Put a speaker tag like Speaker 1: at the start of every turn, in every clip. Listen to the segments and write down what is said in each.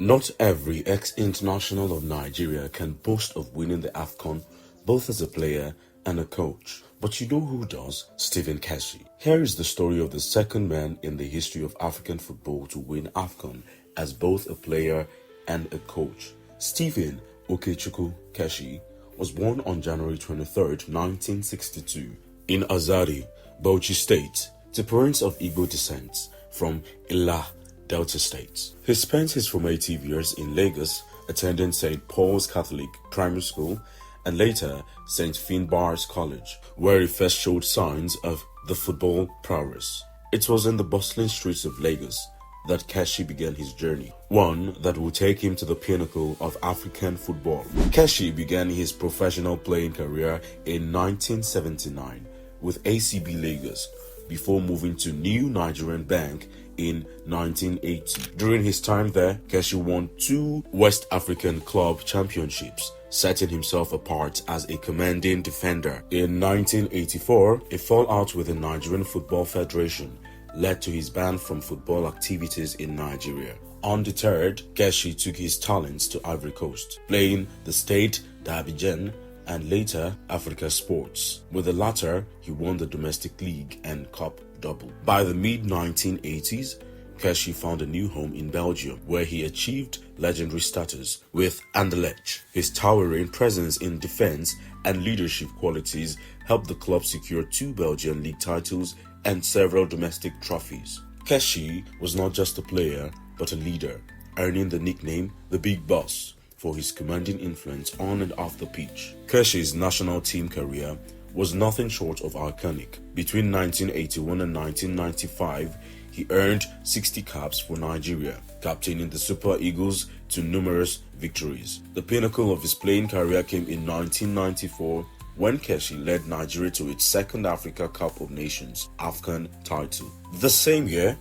Speaker 1: Not every ex-international of Nigeria can boast of winning the AFCON both as a player and a coach. But you know who does? Stephen Keshi. Here is the story of the second man in the history of African football to win AFCON as both a player and a coach. Stephen Keshi was born on January 23, 1962 in Azari, Bauchi State, to parents of Igbo descent from Ila, Delta State. He spent his formative years in Lagos, attending St. Paul's Catholic Primary School and later St. Finbarr's College, where he first showed signs of the football prowess. It was in the bustling streets of Lagos that Keshi began his journey, one that would take him to the pinnacle of African football. Keshi began his professional playing career in 1979 with ACB Lagos before moving to New Nigerian Bank in 1980. During his time there, Keshi won 2 West African Club Championships, setting himself apart as a commanding defender. In 1984, a fallout with the Nigerian Football Federation led to his ban from football activities in Nigeria. Undeterred, Keshi took his talents to Ivory Coast, playing the Stade d'Abidjan and later Africa Sports. With the latter, he won the domestic league and cup double. By the mid-1980s, Keshi found a new home in Belgium, where he achieved legendary status with Anderlecht. His towering presence in defense and leadership qualities helped the club secure 2 Belgian league titles and several domestic trophies. Keshi was not just a player, but a leader, earning the nickname the Big Boss for his commanding influence on and off the pitch. Keshi's national team career was nothing short of iconic. Between 1981 and 1995, he earned 60 caps for Nigeria, captaining the Super Eagles to numerous victories. The pinnacle of his playing career came in 1994 when Keshi led Nigeria to its second Africa Cup of Nations AFCON title. The same year,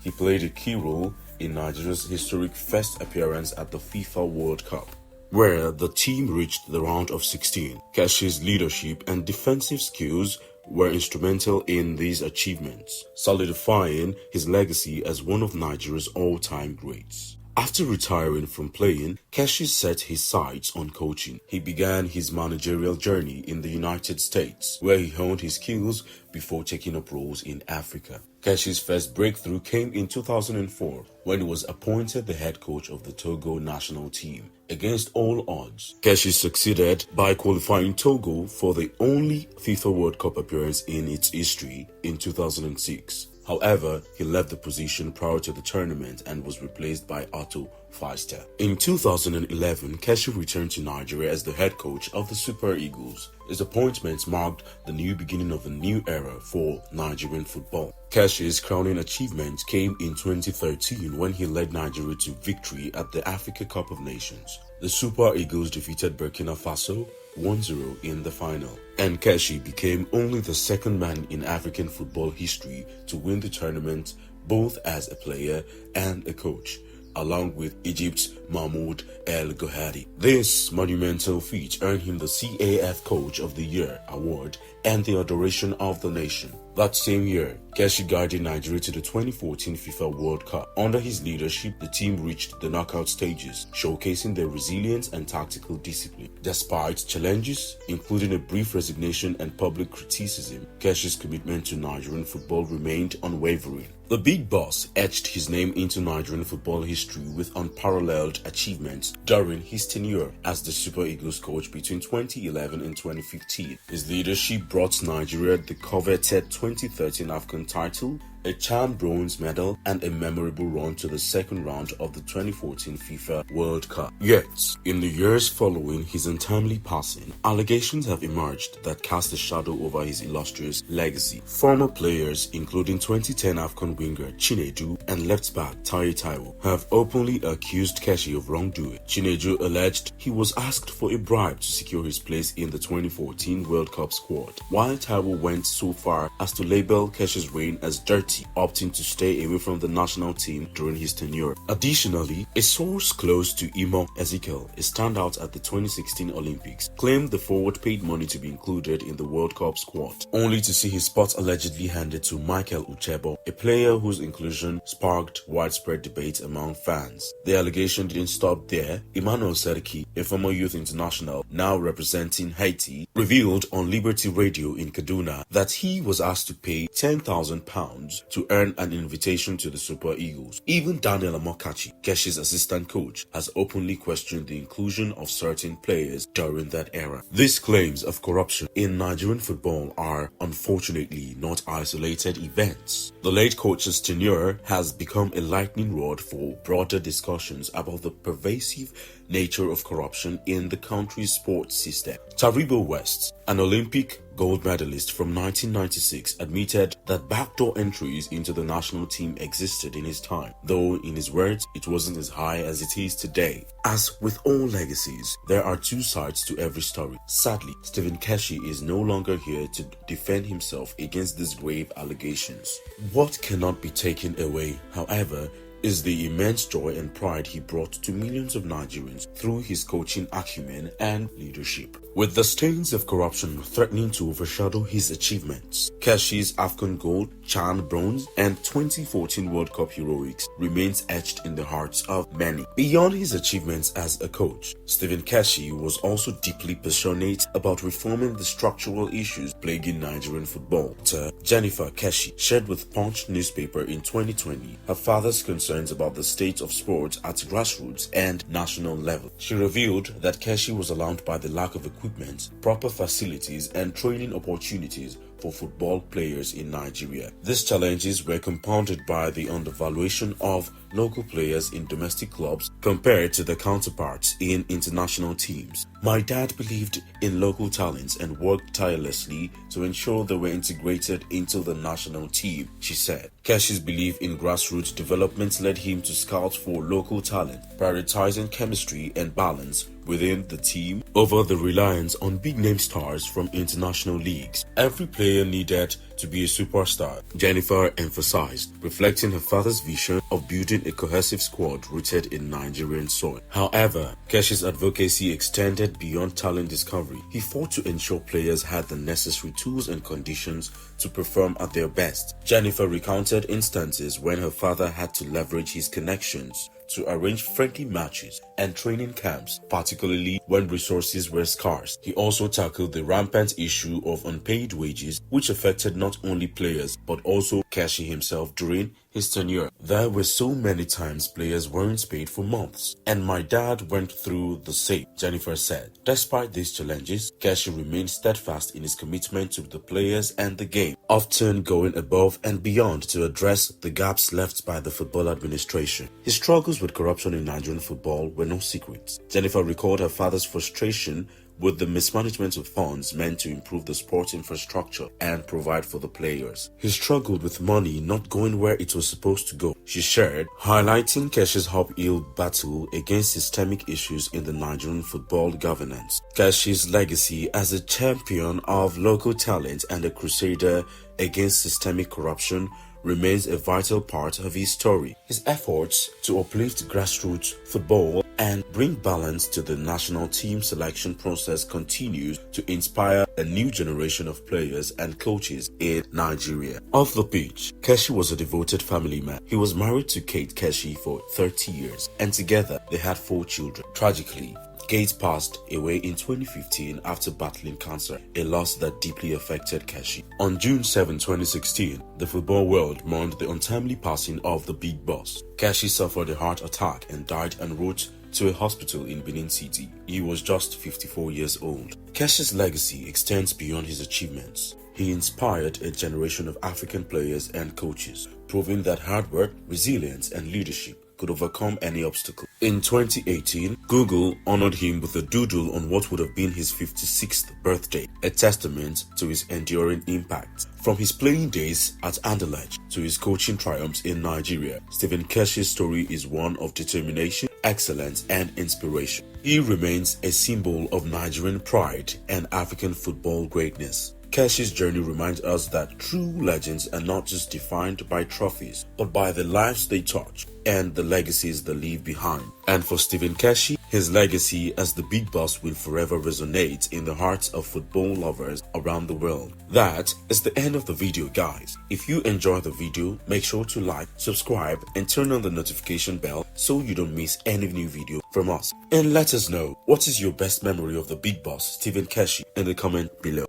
Speaker 1: he played a key role in Nigeria's historic first appearance at the FIFA World Cup, where the team reached the round of 16. Keshi's leadership and defensive skills were instrumental in these achievements, solidifying his legacy as one of Nigeria's all-time greats. After retiring from playing, Keshi set his sights on coaching. He began his managerial journey in the United States, where he honed his skills before taking up roles in Africa. Keshi's first breakthrough came in 2004 when he was appointed the head coach of the Togo national team. Against all odds, Keshi succeeded by qualifying Togo for the only FIFA World Cup appearance in its history in 2006. However, he left the position prior to the tournament and was replaced by Otto Pfister. In 2011, Keshi returned to Nigeria as the head coach of the Super Eagles. His appointment marked the new beginning of a new era for Nigerian football. Keshi's crowning achievement came in 2013 when he led Nigeria to victory at the Africa Cup of Nations. The Super Eagles defeated Burkina Faso 1-0 in the final, and Keshi became only the second man in African football history to win the tournament both as a player and a coach, along with Egypt's Mahmoud El Gohadi. This monumental feat earned him the CAF Coach of the Year award and the adoration of the nation. That same year, Keshi guided Nigeria to the 2014 FIFA World Cup. Under his leadership, the team reached the knockout stages, showcasing their resilience and tactical discipline. Despite challenges, including a brief resignation and public criticism, Keshi's commitment to Nigerian football remained unwavering. The Big Boss etched his name into Nigerian football history with unparalleled achievements during his tenure as the Super Eagles coach between 2011 and 2015. His leadership brought Nigeria the coveted 2013 AFCON title, a charmed bronze medal, and a memorable run to the second round of the 2014 FIFA World Cup. Yet, in the years following his untimely passing, allegations have emerged that cast a shadow over his illustrious legacy. Former players, including 2010 AFCON winger Chinedu and left-back Taye Taiwo, have openly accused Keshi of wrongdoing. Chinedu alleged he was asked for a bribe to secure his place in the 2014 World Cup squad, while Taiwo went so far as to label Keshi's reign as dirty 2020, opting to stay away from the national team during his tenure. Additionally, a source close to Imo Ezekiel, a standout at the 2016 Olympics, claimed the forward paid money to be included in the World Cup squad, only to see his spot allegedly handed to Michael Uchebo, a player whose inclusion sparked widespread debate among fans. The allegation didn't stop there. Emmanuel Seriki, a former youth international now representing Haiti, revealed on Liberty Radio in Kaduna that he was asked to pay £10,000 to earn an invitation to the Super Eagles. Even Daniel Amokachi, Keshi's assistant coach, has openly questioned the inclusion of certain players during that era. These claims of corruption in Nigerian football are unfortunately not isolated events. The late coach's tenure has become a lightning rod for broader discussions about the pervasive nature of corruption in the country's sports system. Taribo West, an Olympic gold medalist from 1996, admitted that backdoor entries into the national team existed in his time, though in his words, it wasn't as high as it is today. As with all legacies, there are two sides to every story. Sadly, Stephen Keshi is no longer here to defend himself against these grave allegations. What cannot be taken away, however, is the immense joy and pride he brought to millions of Nigerians through his coaching acumen and leadership. With the stains of corruption threatening to overshadow his achievements, Keshi's AFCON gold, CHAN bronze, and 2014 World Cup heroics remains etched in the hearts of many. Beyond his achievements as a coach, Stephen Keshi was also deeply passionate about reforming the structural issues plaguing Nigerian football. Jennifer Keshi shared with Punch newspaper in 2020 her father's concerns about the state of sports at grassroots and national level. She revealed that Keshi was alarmed by the lack of equipment, proper facilities, and training opportunities for football players in Nigeria. These challenges were compounded by the undervaluation of local players in domestic clubs compared to their counterparts in international teams. My dad believed in local talents and worked tirelessly to ensure they were integrated into the national team, she said. Keshi's belief in grassroots development led him to scout for local talent, prioritizing chemistry and balance within the team over the reliance on big-name stars from international leagues. Every player needed to be a superstar, Jennifer emphasized, reflecting her father's vision of building a cohesive squad rooted in Nigerian soil. However, Keshi's advocacy extended beyond talent discovery. He fought to ensure players had the necessary tools and conditions to perform at their best. Jennifer recounted instances when her father had to leverage his connections to arrange friendly matches and training camps, particularly when resources were scarce. He also tackled the rampant issue of unpaid wages, which affected not only players but also Keshi himself during his tenure. There were so many times players weren't paid for months, and my dad went through the same, Jennifer said. Despite these challenges, Keshi remained steadfast in his commitment to the players and the game, often going above and beyond to address the gaps left by the football administration. His struggles with corruption in Nigerian football were no secret. Jennifer recalled her father's frustration with the mismanagement of funds meant to improve the sports infrastructure and provide for the players. He struggled with money not going where it was supposed to go, she shared, highlighting Keshi's uphill battle against systemic issues in the Nigerian football governance. Keshi's legacy as a champion of local talent and a crusader against systemic corruption remains a vital part of his story. His efforts to uplift grassroots football and bring balance to the national team selection process continues to inspire a new generation of players and coaches in Nigeria. Off the pitch, Keshi was a devoted family man. He was married to Kate Keshi for 30 years, and together they had 4 children. Tragically, Kate passed away in 2015 after battling cancer, a loss that deeply affected Keshi. On June 7, 2016, the football world mourned the untimely passing of the big boss. Keshi suffered a heart attack and died en route to a hospital in Benin City. He was just 54 years old. Keshi's legacy extends beyond his achievements. He inspired a generation of African players and coaches, proving that hard work, resilience, and leadership could overcome any obstacle. In 2018, Google honored him with a doodle on what would have been his 56th birthday, a testament to his enduring impact. From his playing days at Anderlecht to his coaching triumphs in Nigeria, Stephen Keshi's story is one of determination, excellence, and inspiration. He remains a symbol of Nigerian pride and African football greatness. Keshi's journey reminds us that true legends are not just defined by trophies, but by the lives they touch and the legacies they leave behind. And for Stephen Keshi, his legacy as the big boss will forever resonate in the hearts of football lovers around the world. That is the end of the video, guys. If you enjoyed the video, make sure to like, subscribe, and turn on the notification bell so you don't miss any new video from us. And let us know what is your best memory of the big boss Stephen Keshi in the comment below.